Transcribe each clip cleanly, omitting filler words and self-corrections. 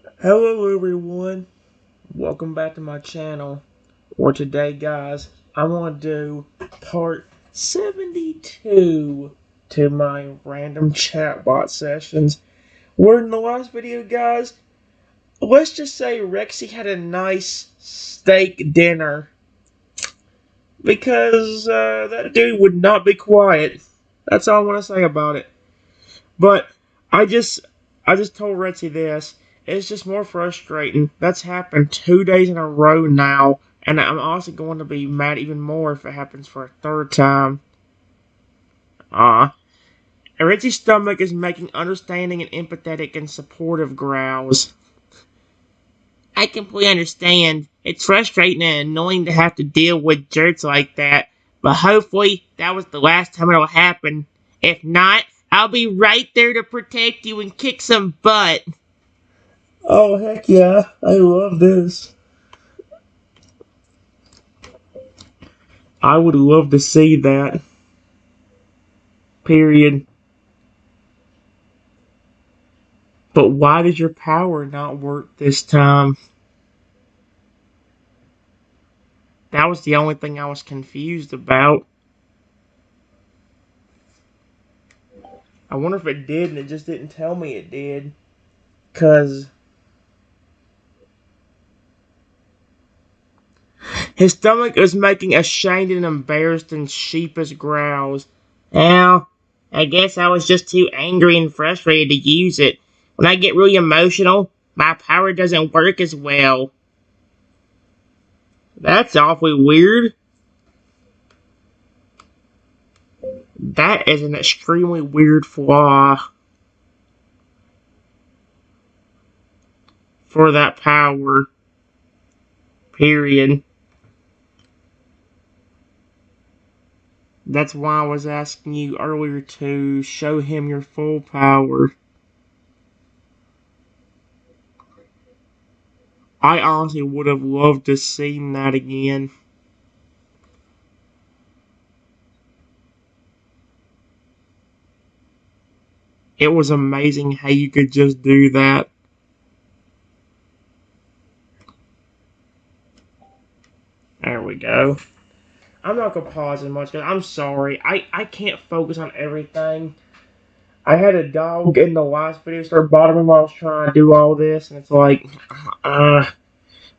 Hello everyone, welcome back to my channel. Today guys, I want to do part 72 to my random chatbot sessions. Where in the last video guys, let's just say Rexy had a nice steak dinner. Because that dude would not be quiet. That's all I want to say about it. But I just I just told Rexy this. It's just more frustrating. That's happened 2 days in a row now, and I'm also going to be mad even more if it happens for a third time. Rexy's stomach is making understanding and empathetic and supportive growls. I completely understand. It's frustrating and annoying to have to deal with jerks like that, but hopefully that was the last time it'll happen. If not, I'll be right there to protect you and kick some butt. Oh, heck yeah. I love this. I would love to see that. Period. But why did your power not work this time? That was the only thing I was confused about. I wonder if it did and it just didn't tell me it did. Cause his stomach is making ashamed and embarrassed and sheepish growls. Well, I guess I was just too angry and frustrated to use it. When I get really emotional, my power doesn't work as well. That's awfully weird. That is an extremely weird flaw for that power. Period. That's why I was asking you earlier to show him your full power. I honestly would have loved to seen that again. It was amazing how you could just do that. There we go. I'm not gonna pause as much because I'm sorry. I can't focus on everything. I had a dog in the last video start bothering me while I was trying to do all this, and it's like,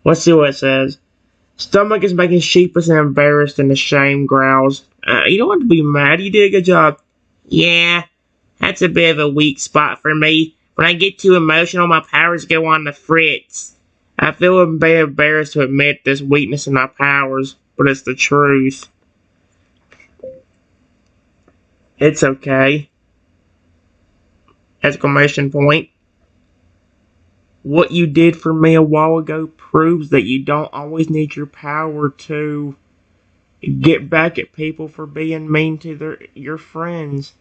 let's see what it says. Stomach is making sheepish and embarrassed and ashamed growls. You don't have to be mad. You did a good job. Yeah, that's a bit of a weak spot for me. When I get too emotional, my powers go on the fritz. I feel a bit embarrassed to admit this weakness in my powers, but it's the truth. It's okay. Exclamation point. What you did for me a while ago proves that you don't always need your power to get back at people for being mean to your friends.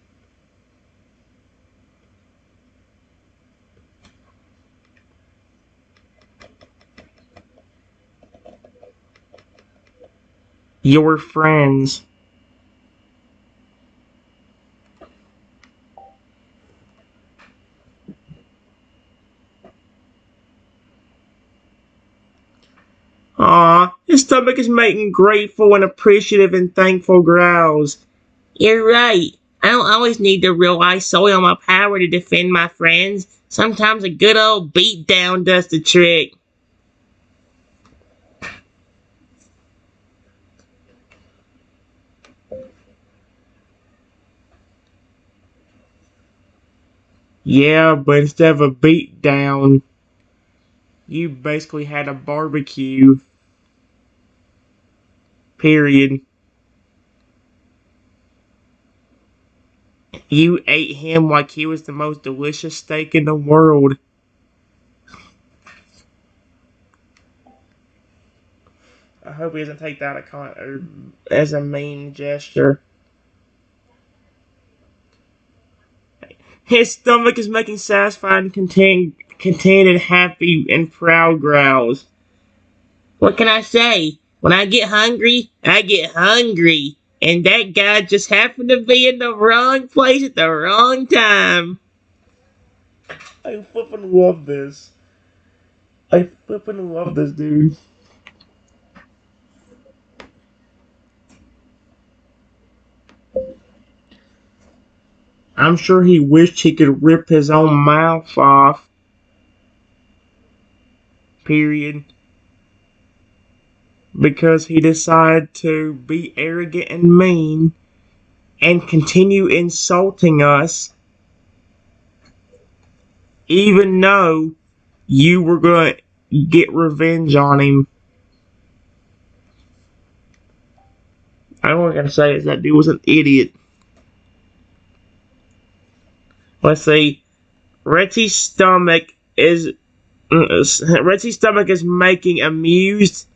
Your friends. Aw, his stomach is making grateful and appreciative and thankful growls. You're right. I don't always need to rely solely on my power to defend my friends. Sometimes a good old beatdown does the trick. Yeah, but instead of a beatdown, you basically had a barbecue. Period. You ate him like he was the most delicious steak in the world. I hope he doesn't take that as a mean gesture. His stomach is making satisfied and contented, happy, and proud growls. What can I say? When I get hungry, I get hungry. And that guy just happened to be in the wrong place at the wrong time. I flippin' love this. I flippin' love this dude. I'm sure he wished he could rip his own mouth off. Period. Because he decided to be arrogant and mean and continue insulting us, even though you were going to get revenge on him. All I gotta say is that dude was an idiot. Let's see. Rexy's stomach is making amused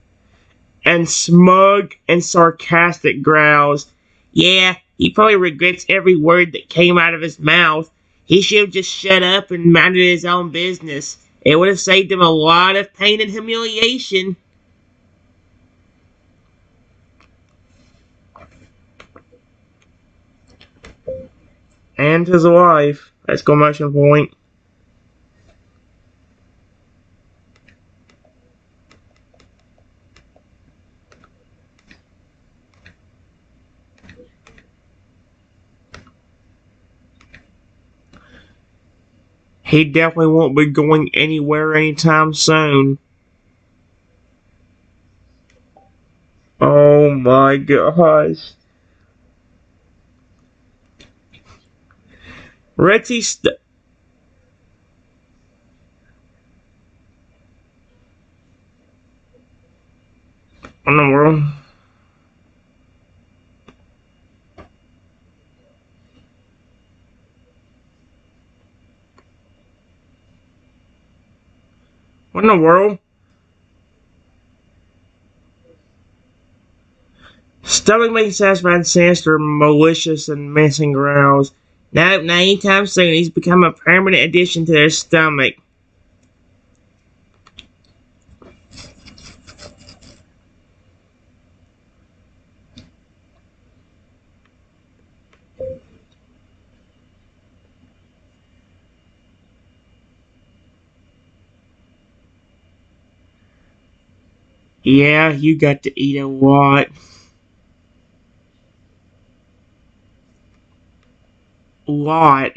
and smug and sarcastic growls. Yeah, he probably regrets every word that came out of his mouth. He should have just shut up and minded his own business. It would have saved him a lot of pain and humiliation. And his wife! Exclamation point. He definitely won't be going anywhere anytime soon. Oh my gosh. Rexy in the world? What in the world? Stomach making satisfied sinister, malicious, and menacing growls. Nope, not anytime soon. He's become a permanent addition to their stomach. Yeah, you got to eat a lot. Lot.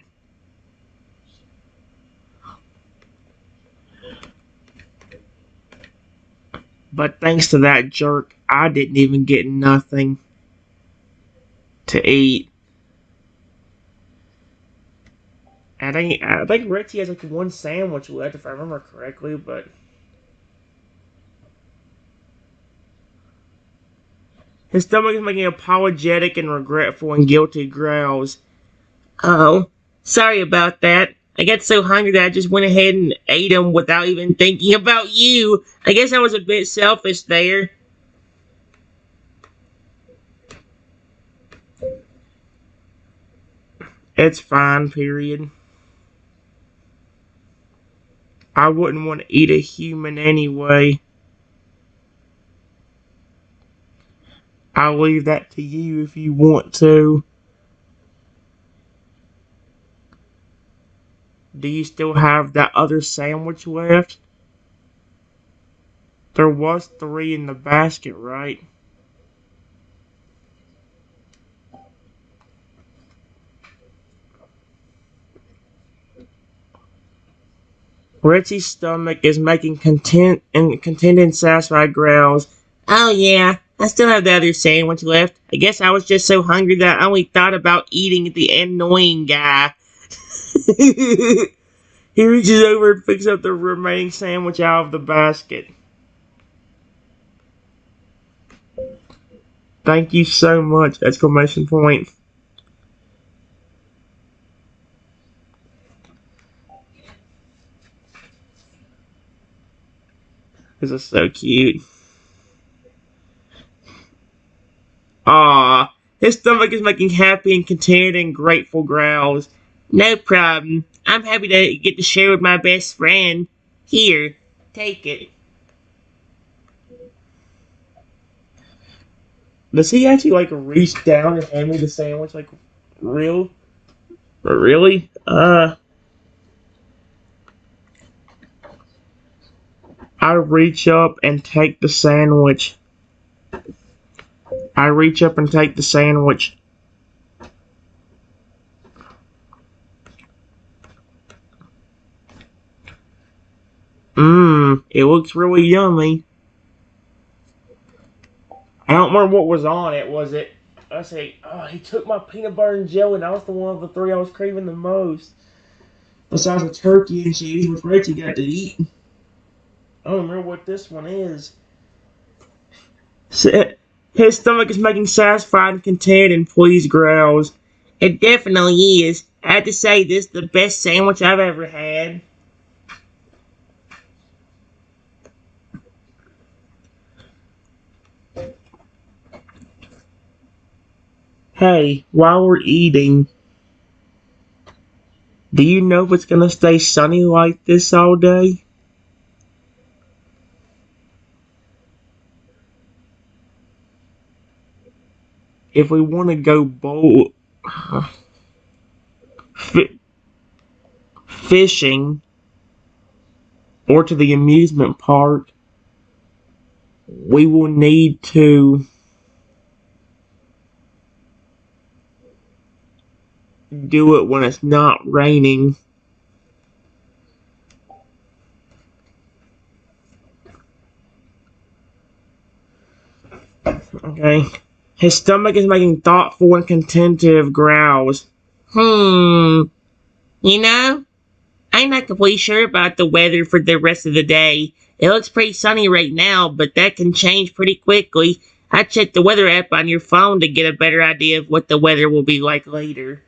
But thanks to that jerk, I didn't even get nothing to eat. I think Rexy has like one sandwich left if I remember correctly, but his stomach is making apologetic and regretful and guilty growls. Oh, sorry about that. I got so hungry that I just went ahead and ate them without even thinking about you. I guess I was a bit selfish there. It's fine, period. I wouldn't want to eat a human anyway. I'll leave that to you if you want to. Do you still have that other sandwich left? There was 3 in the basket, right? Rexy's stomach is making content and satisfied growls. Oh yeah, I still have the other sandwich left. I guess I was just so hungry that I only thought about eating the annoying guy. He reaches over and picks up the remaining sandwich out of the basket. Thank you so much! Exclamation point. This is so cute. Ah, his stomach is making happy and contented and grateful growls. No problem. I'm happy to get to share with my best friend. Here, take it. Does he actually like reach down and hand me the sandwich? Like, real? Really? I reach up and take the sandwich. I reach up and take the sandwich. Mmm, it looks really yummy. I don't remember what was on it. Was it? I say, oh, he took my peanut butter and jelly, and that was the one of the three I was craving the most. Besides the turkey and cheese, which Rexy got to eat. I don't remember what this one is. His stomach is making satisfied and content and pleased growls. It definitely is. I have to say, this is the best sandwich I've ever had. Hey, while we're eating, do you know if it's gonna stay sunny like this all day? If we want to go fi- fishing or to the amusement park, we will need to do it when it's not raining. Okay? His stomach is making thoughtful and contentive growls. You know, I'm not completely sure about the weather for the rest of the day. It looks pretty sunny right now, but that can change pretty quickly. I checked the weather app on your phone to get a better idea of what the weather will be like later.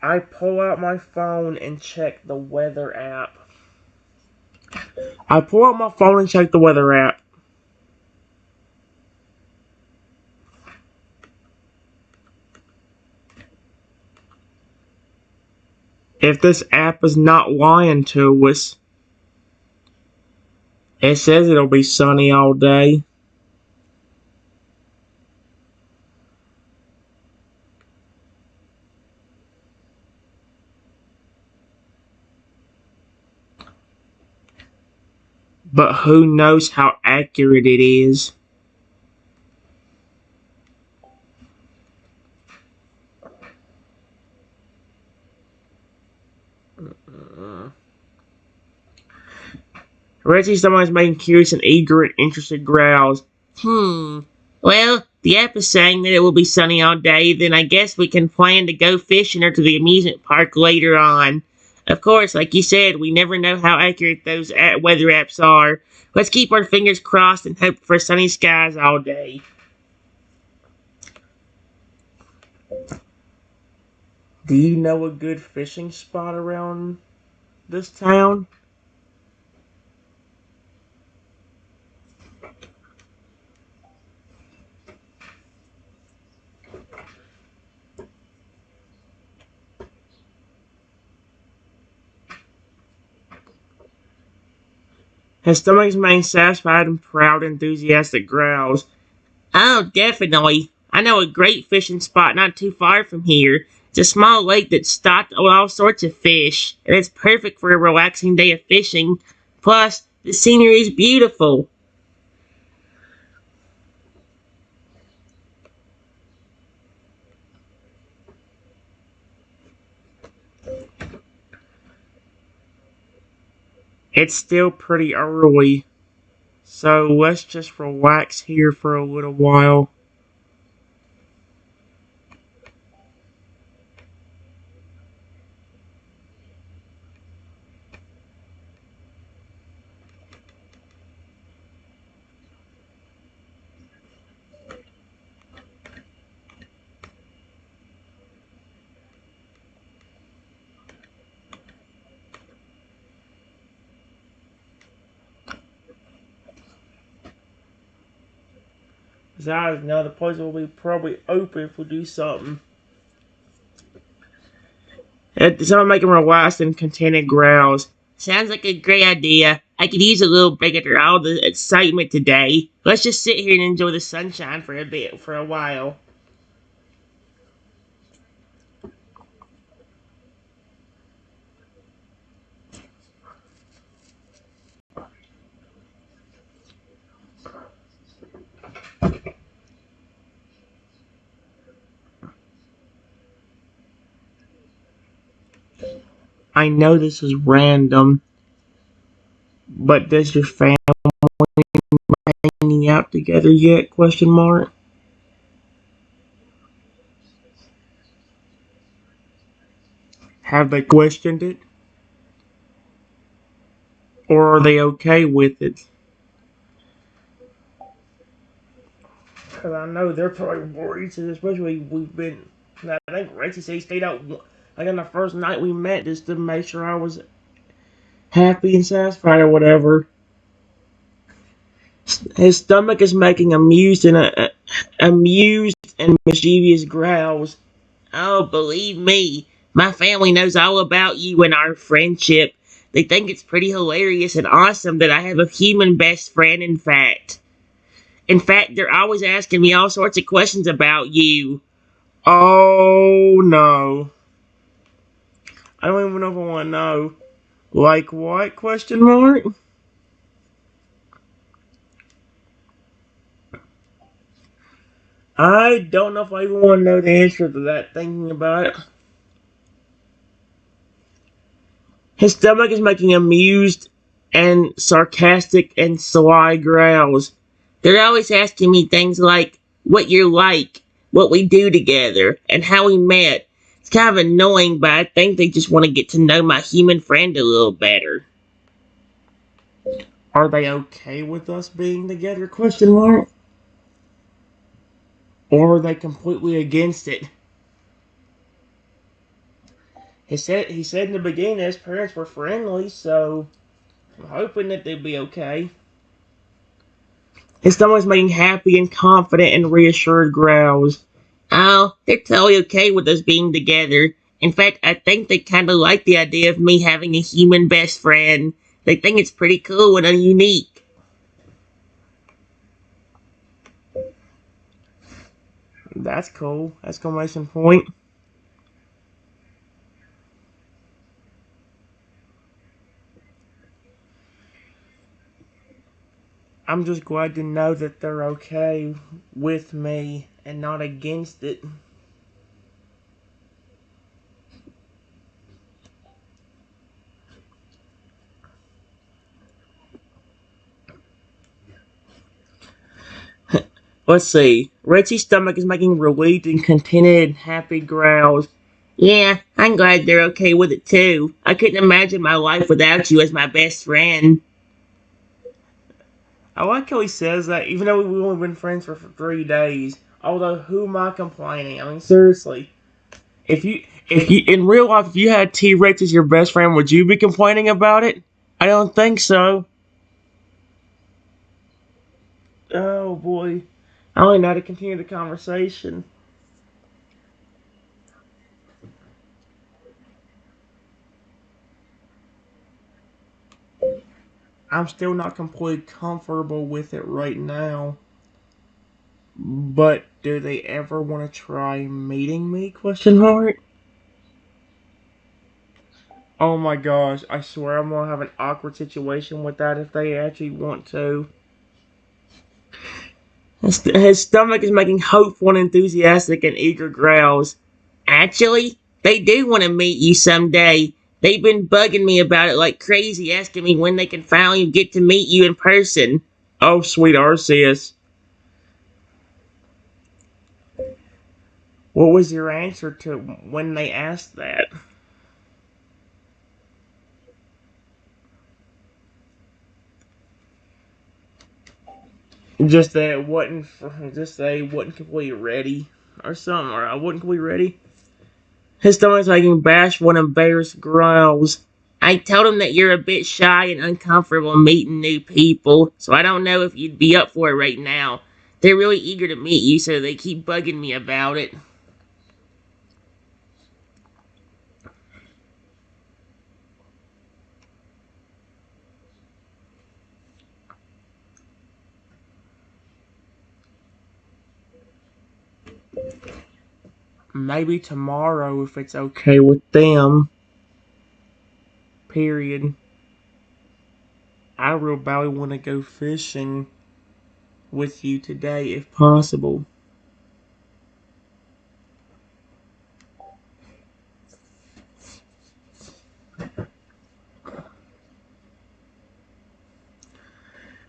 I pull out my phone and check the weather app. I pull out my phone and check the weather app. If this app is not lying to us, it says it'll be sunny all day. But who knows how accurate it is? Rexy someone's making curious and eager and interested growls. Well, the app is saying that it will be sunny all day, then I guess we can plan to go fishing or to the amusement park later on. Of course, like you said, we never know how accurate those weather apps are. Let's keep our fingers crossed and hope for sunny skies all day. Do you know a good fishing spot around this town? His stomach remains satisfied and proud, enthusiastic growls. Oh, definitely. I know a great fishing spot not too far from here. It's a small lake that's stocked with all sorts of fish, and it's perfect for a relaxing day of fishing. Plus, the scenery is beautiful. It's still pretty early, so let's just relax here for a little while. Besides, now the place will be probably open if we do something. Someone making relaxed and contented growls. Sounds like a great idea. I could use a little break after all the excitement today. Let's just sit here and enjoy the sunshine for a while. I know this is random, but does your family hanging out together yet? Question mark. Have they questioned it? Or are they okay with it? Because I know they're probably worried, especially we've been. I think Rexy said he stayed out like on the first night we met just to make sure I was happy and satisfied or whatever. His stomach is making amused and mischievous growls. Oh, believe me, my family knows all about you and our friendship. They think it's pretty hilarious and awesome that I have a human best friend, in fact. In fact, they're always asking me all sorts of questions about you. Oh, no. I don't even know if I want to know. Like what? Question mark? I don't know if I even want to know the answer to that, thinking about it. His stomach is making amused and sarcastic and sly growls. They're always asking me things like what you're like, what we do together, and how we met. It's kind of annoying, but I think they just want to get to know my human friend a little better. Are they okay with us being together? Question mark. Or are they completely against it? He said in the beginning his parents were friendly, so I'm hoping that they'll be okay. His stomach's making happy and confident and reassured growls. Oh, they're totally okay with us being together. In fact, I think they kind of like the idea of me having a human best friend. They think it's pretty cool and unique. That's cool! Exclamation point. I'm just glad to know that they're okay with me and not against it. Let's see. Rexy's stomach is making relieved and contented and happy growls. Yeah, I'm glad they're okay with it too. I couldn't imagine my life without you as my best friend. I like how he says that, even though we've only been friends for 3 days. Although, who am I complaining? I mean, seriously. If you, in real life, if you had T Rex as your best friend, would you be complaining about it? I don't think so. Oh boy. I only know how to continue the conversation. I'm still not completely comfortable with it right now. But do they ever want to try meeting me? Question mark. Oh my gosh! I swear I'm gonna have an awkward situation with that if they actually want to. His stomach is making hopeful and enthusiastic and eager growls. Actually, they do want to meet you someday. They've been bugging me about it like crazy, asking me when they can finally get to meet you in person. Oh, sweet Arceus. What was your answer to when they asked that? Just that it wasn't, just that it wasn't completely ready or something, or I wasn't completely ready. His stomach's making bashful and embarrassed growls. I told him that you're a bit shy and uncomfortable meeting new people, so I don't know if you'd be up for it right now. They're really eager to meet you, so they keep bugging me about it. Maybe tomorrow if it's okay with them. Period. I real badly want to go fishing with you today if possible.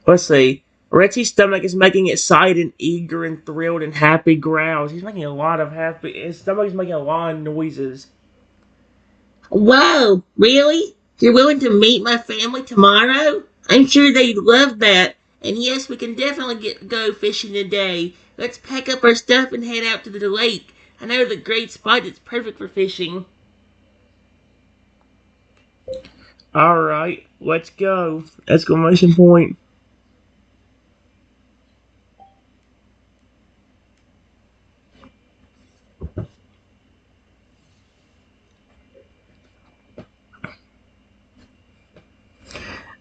Let's see. Rexy's stomach is making excited, eager, and thrilled and happy growls. He's making a lot of happy. His stomach is making a lot of noises. Whoa, really? You're willing to meet my family tomorrow? I'm sure they'd love that. And yes, we can definitely go fishing today. Let's pack up our stuff and head out to the lake. I know the great spot that's perfect for fishing. Alright, let's go. Exclamation point.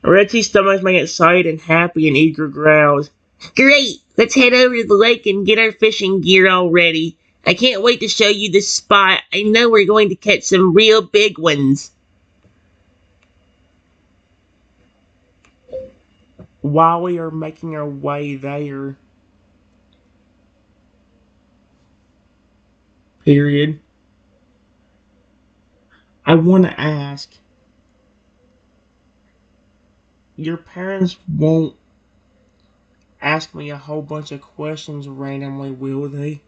Rexy's stomach is making excited and happy and eager growls. Great! Let's head over to the lake and get our fishing gear all ready. I can't wait to show you this spot. I know we're going to catch some real big ones. While we are making our way there, period, I want to ask, your parents won't ask me a whole bunch of questions randomly, will they?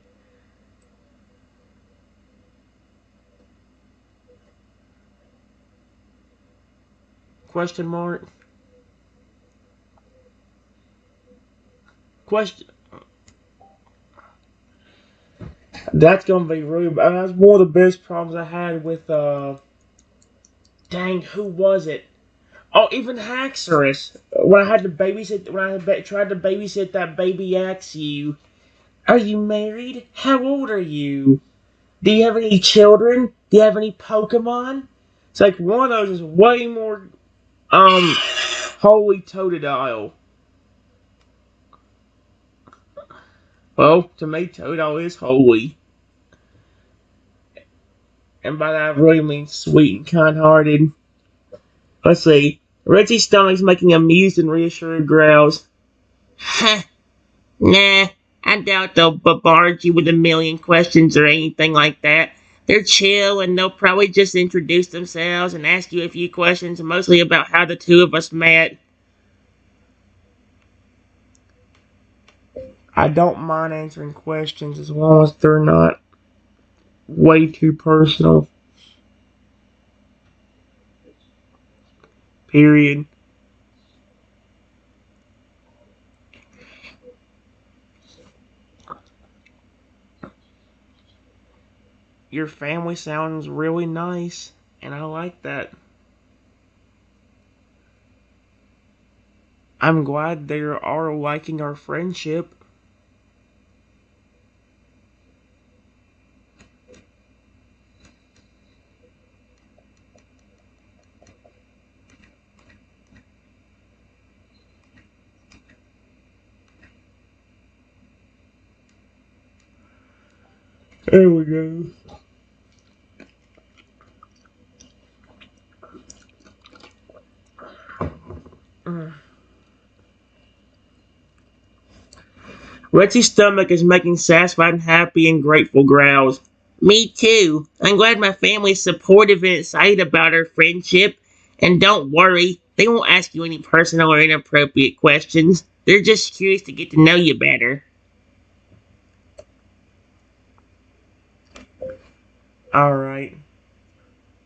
Question mark? Question. That's gonna be really bad. That's one of the biggest problems I had with, dang, who was it? Oh, even Haxorus. When I had to babysit, when I tried to babysit that baby axe you, are you married? How old are you? Do you have any children? Do you have any Pokemon? It's like one of those is way more, holy Totodile. Well, to me, Totodile is holy. And by that I really mean sweet and kind-hearted. Let's see. Rexy's stomach's making amused and reassured growls. Huh. Nah, I doubt they'll bombard you with a million questions or anything like that. They're chill and they'll probably just introduce themselves and ask you a few questions, mostly about how the two of us met. I don't mind answering questions as long as they're not way too personal. Period. Your family sounds really nice, and I like that. I'm glad they are liking our friendship. There we go. Rexy's stomach is making satisfied and happy and grateful growls. Me too. I'm glad my family's supportive and excited about our friendship. And don't worry, they won't ask you any personal or inappropriate questions. They're just curious to get to know you better. Alright.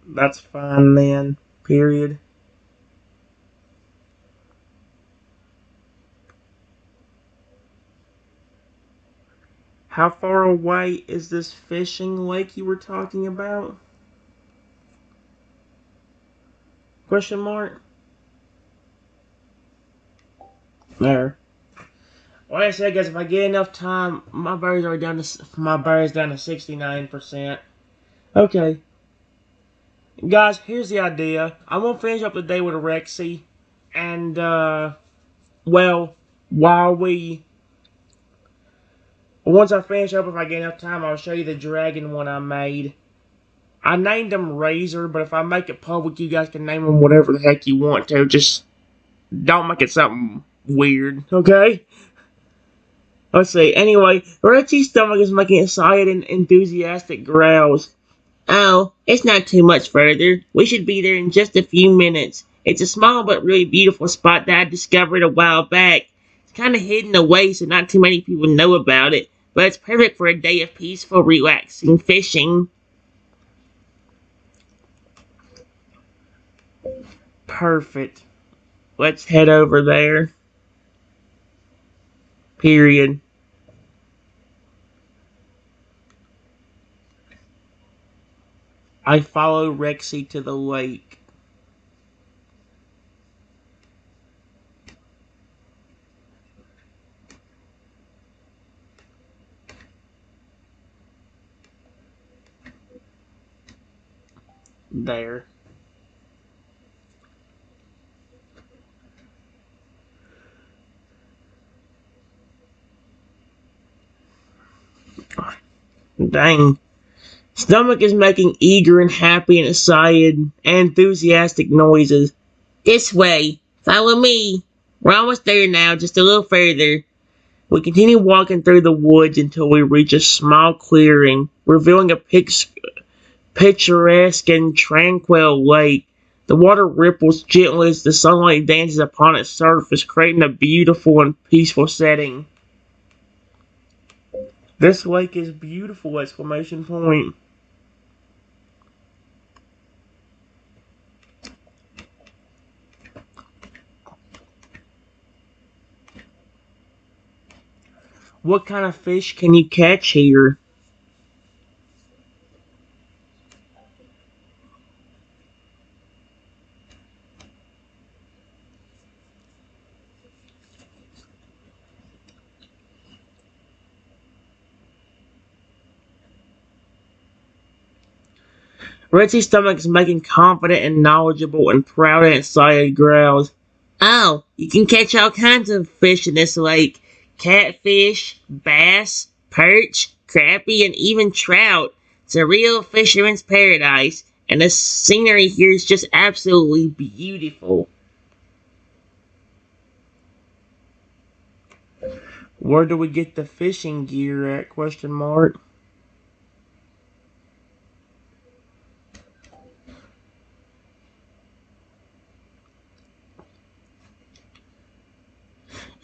That's fine then. Period. How far away is this fishing lake you were talking about? Question mark? There. Like I said, guys, if I get enough time, my battery's down to 69%. Okay. Guys, here's the idea. I'm gonna finish up the day with Rexy, and well, while we once I finish up, if I get enough time, I'll show you the dragon one I made. I named him Razor, but if I make it public, you guys can name him whatever the heck you want to. Just don't make it something weird, okay? Let's see. Anyway, Rexy's stomach is making excited and enthusiastic growls. Oh, it's not too much further. We should be there in just a few minutes. It's a small but really beautiful spot that I discovered a while back. It's kind of hidden away, so not too many people know about it, but it's perfect for a day of peaceful, relaxing fishing. Perfect. Let's head over there. Period. I follow Rexy to the lake. There. Dang. Stomach is making eager and happy and excited and enthusiastic noises. This way. Follow me. We're almost there now, just a little further. We continue walking through the woods until we reach a small clearing, revealing a picturesque and tranquil lake. The water ripples gently as the sunlight dances upon its surface, creating a beautiful and peaceful setting. This lake is beautiful! Exclamation point. What kind of fish can you catch here? Rexy's stomach is making confident and knowledgeable and proud and excited growls. Oh, you can catch all kinds of fish in this lake. Catfish, bass, perch, crappie, and even trout. It's a real fisherman's paradise, and the scenery here is just absolutely beautiful. Where do we get the fishing gear at? Question mark.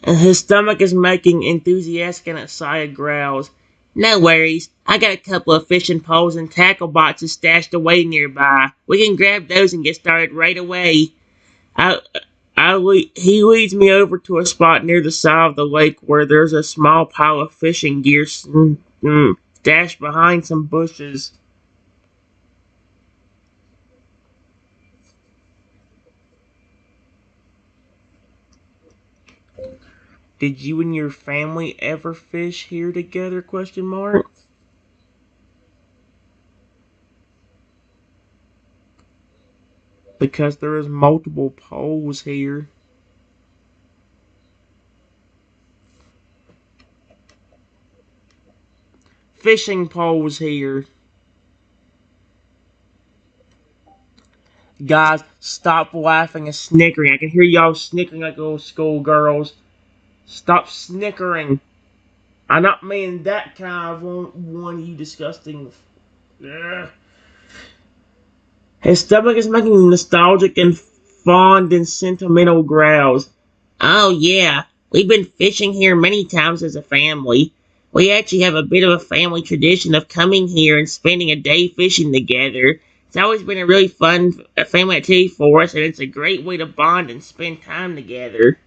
And his stomach is making enthusiastic and excited growls. No worries. I got a couple of fishing poles and tackle boxes stashed away nearby. We can grab those and get started right away. I, he leads me over to a spot near the side of the lake where there's a small pile of fishing gear stashed behind some bushes. Did you and your family ever fish here together? Question mark. Because there is multiple poles here. Fishing poles here. Guys, stop laughing and snickering. I can hear y'all snickering like little schoolgirls. Stop snickering. I not mean that kind of one, you disgusting. Ugh. His stomach is making nostalgic and fond and sentimental growls. Oh, yeah. We've been fishing here many times as a family. We actually have a bit of a family tradition of coming here and spending a day fishing together. It's always been a really fun family activity for us, and it's a great way to bond and spend time together.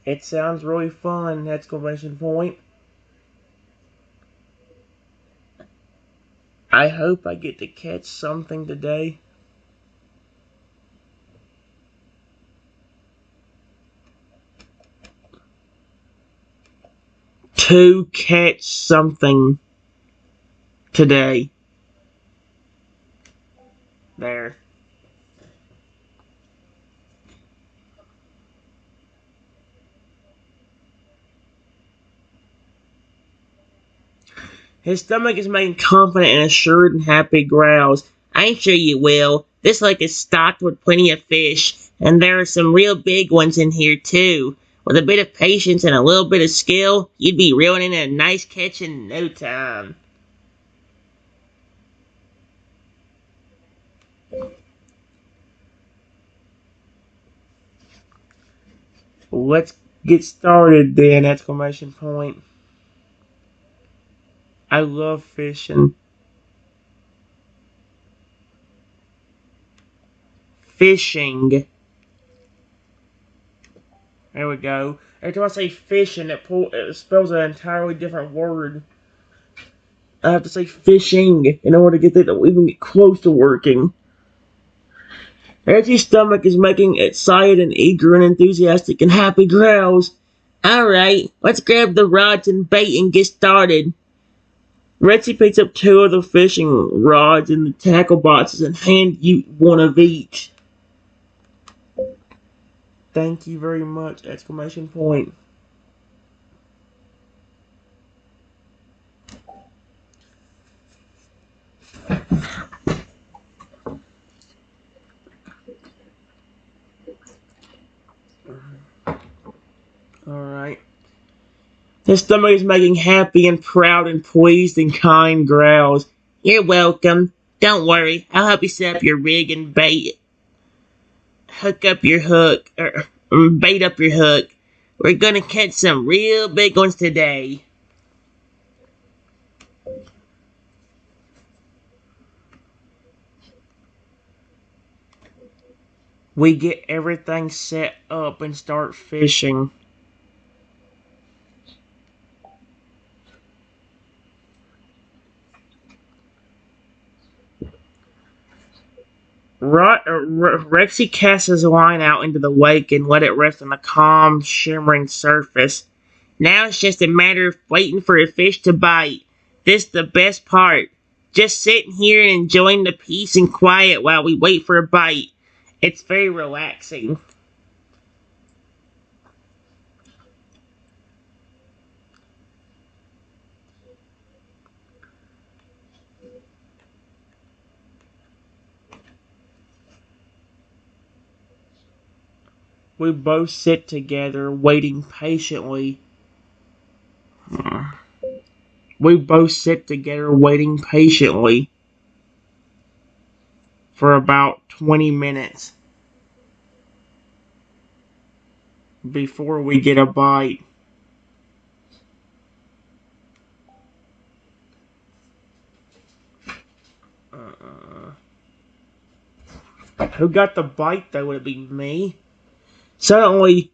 It sounds really fun! Exclamation point. I hope I get to catch something today. To catch something today. There. His stomach is making confident and assured and happy growls. I'm sure you will. This lake is stocked with plenty of fish, and there are some real big ones in here too. With a bit of patience and a little bit of skill, you'd be reeling in a nice catch in no time. Let's get started then! Exclamation point. I love fishing. Fishing. There we go. Every time I say fishing, it spells an entirely different word. I have to say fishing in order to get that to even get close to working. Rexy's stomach is making excited and eager and enthusiastic and happy growls. Alright, let's grab the rods and bait and get started. Rexy picks up 2 of the fishing rods in the tackle boxes and hands you one of each. Thank you very much! Exclamation point. Alright. His stomach is making happy and proud and pleased and kind growls. You're welcome. Don't worry, I'll help you set up your rig and bait. Hook up your hook, or bait up your hook. We're gonna catch some real big ones today. We get everything set up and start fishing. Rexy casts his line out into the lake and let it rest on a calm, shimmering surface. Now it's just a matter of waiting for a fish to bite. This is the best part. Just sitting here and enjoying the peace and quiet while we wait for a bite. It's very relaxing. We both sit together, waiting patiently. We both sit together, waiting patiently for about 20 minutes before we get a bite. Who got the bite though? Would it be me? Suddenly,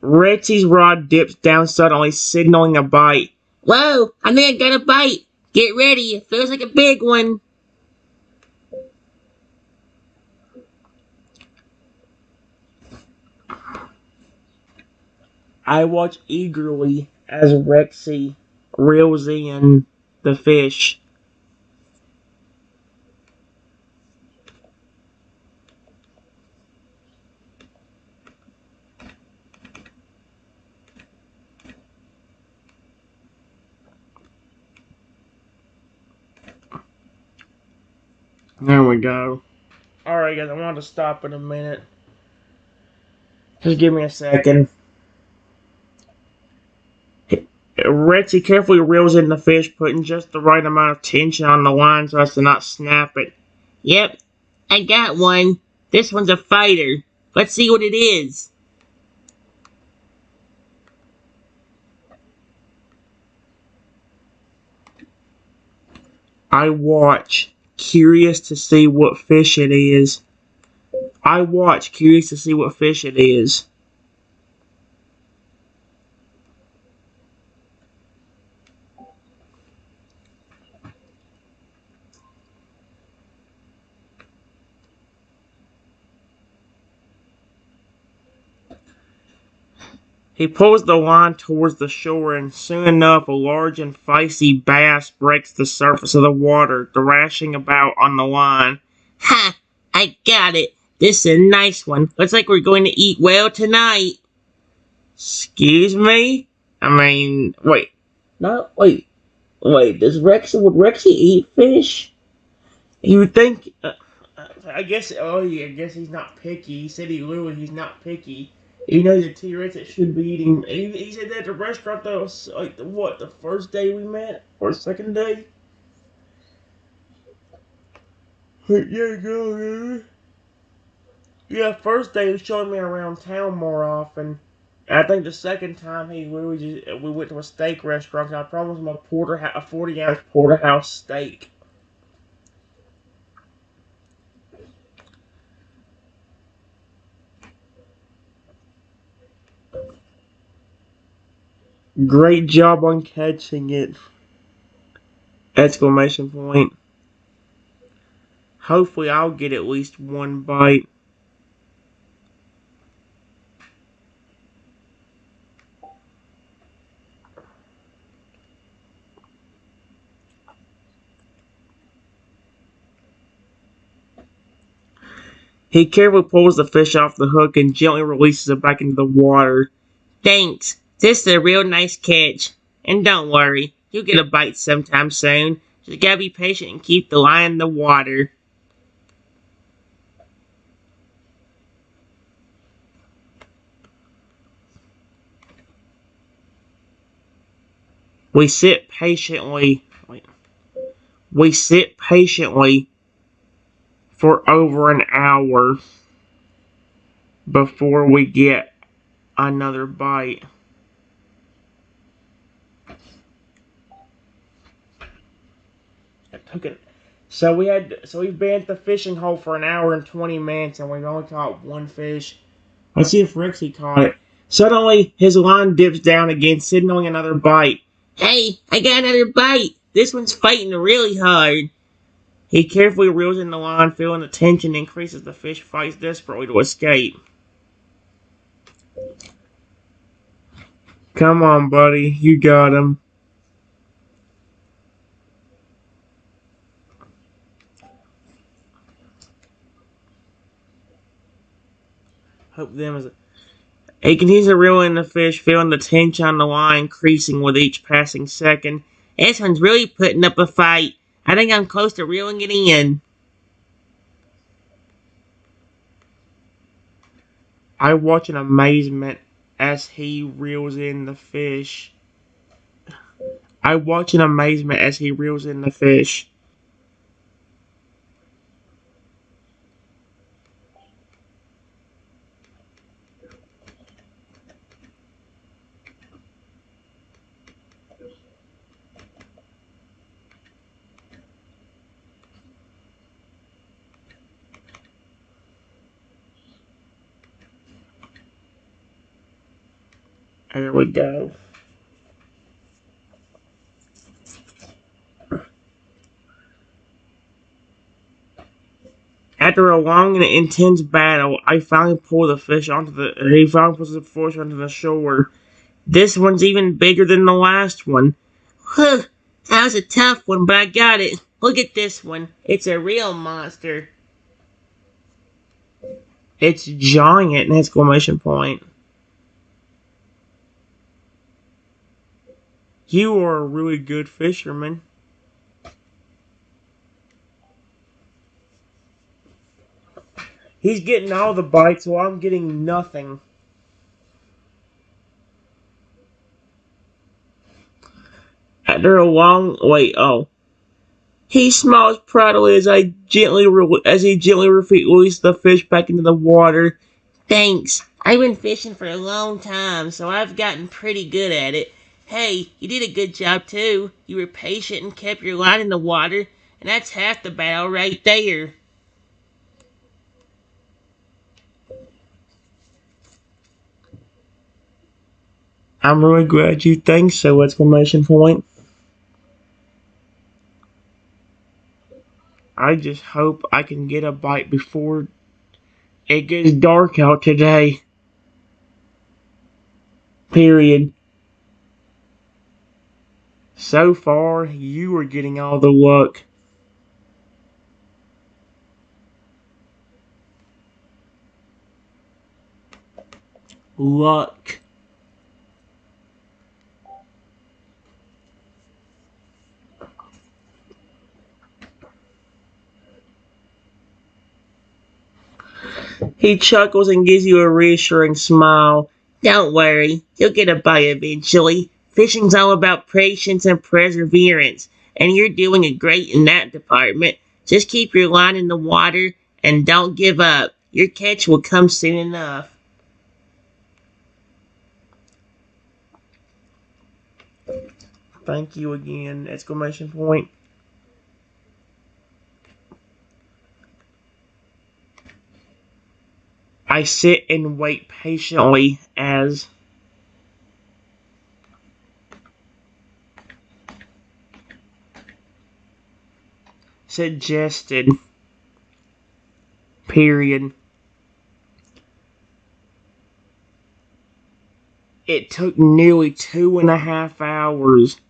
Rexy's rod dips down suddenly, signaling a bite. Whoa, I think I got a bite. Get ready, it feels like a big one. I watch eagerly as Rexy reels in the fish. There we go. Alright guys, I want to stop in a minute. Just give me a second. Rexy carefully reels in the fish, putting just the right amount of tension on the line so as to not snap it. Yep, I got one. This one's a fighter. Let's see what it is. I watch, curious to see what fish it is. I watch, curious to see what fish it is. He pulls the line towards the shore, and soon enough a large and feisty bass breaks the surface of the water, thrashing about on the line. Ha! I got it! This is a nice one. Looks like we're going to eat well tonight. Excuse me? Wait. No, wait. Wait, would Rexy eat fish? You would think, I guess he's not picky. He said he's not picky. He knows the T-Rex that should be eating. He said that at the restaurant that was like the first day we met or second day. Yeah, first day he was showing me around town more often. And I think the second time we went to a steak restaurant. I promised him a 40-ounce porterhouse steak. Great job on catching it! Exclamation point. Hopefully I'll get at least one bite. He carefully pulls the fish off the hook and gently releases it back into the water. Thanks. This is a real nice catch. And don't worry, you'll get a bite sometime soon. Just gotta be patient and keep the line in the water. We sit patiently. We sit patiently for over an hour before we get another bite. We've been at the fishing hole for an hour and 20 minutes and we've only caught one fish. Let's see if Rexy caught it. Suddenly, his line dips down again, signaling another bite. Hey, I got another bite. This one's fighting really hard. He carefully reels in the line, feeling the tension increase as the fish fights desperately to escape. Come on, buddy. You got him. Hope them is. He continues to reel in the fish, feeling the tension on the line increasing with each passing second. This one's really putting up a fight. I think I'm close to reeling it in. I watch in amazement as he reels in the fish. I watch in amazement as he reels in the fish. There we go. After a long and intense battle, he finally pulls the fish onto the shore. This one's even bigger than the last one. Whew, that was a tough one, but I got it. Look at this one. It's a real monster. It's giant! Exclamation point. You are a really good fisherman. He's getting all the bites, while I'm getting nothing. After a long wait, he smiles proudly as he gently releases the fish back into the water. Thanks. I've been fishing for a long time, so I've gotten pretty good at it. Hey, you did a good job too. You were patient and kept your line in the water, and that's half the battle right there. I'm really glad you think so! Exclamation point. I just hope I can get a bite before it gets dark out today. Period. So far, you are getting all the luck. Luck. He chuckles and gives you a reassuring smile. Don't worry, you'll get a bite eventually. Fishing's all about patience and perseverance, and you're doing it great in that department. Just keep your line in the water and don't give up. Your catch will come soon enough. Thank you again! Exclamation point. I sit and wait patiently as suggested. Period. It took nearly 2.5 hours,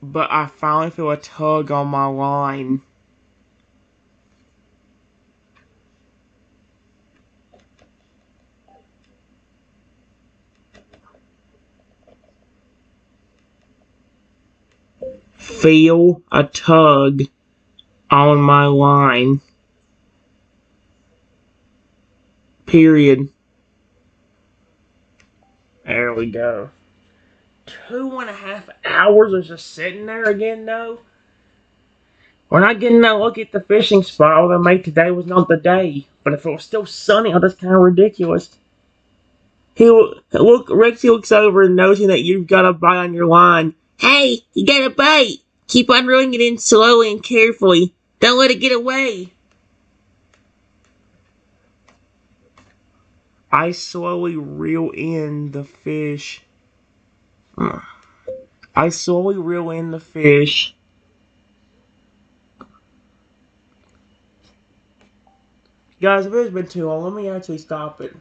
but I finally feel a tug on my line. Feel a tug on my line. Period. There we go. 2.5 hours of just sitting there again, though. We're not getting a look at the fishing spot, although maybe today was not the day. But if it was still sunny, oh, that's kind of ridiculous. Rexy looks over and noticing that you've got a bite on your line. Hey, you got a bite. Keep on reeling it in slowly and carefully. Don't let it get away. I slowly reel in the fish. I slowly reel in the fish. Guys, if it's been too long, let me actually stop it.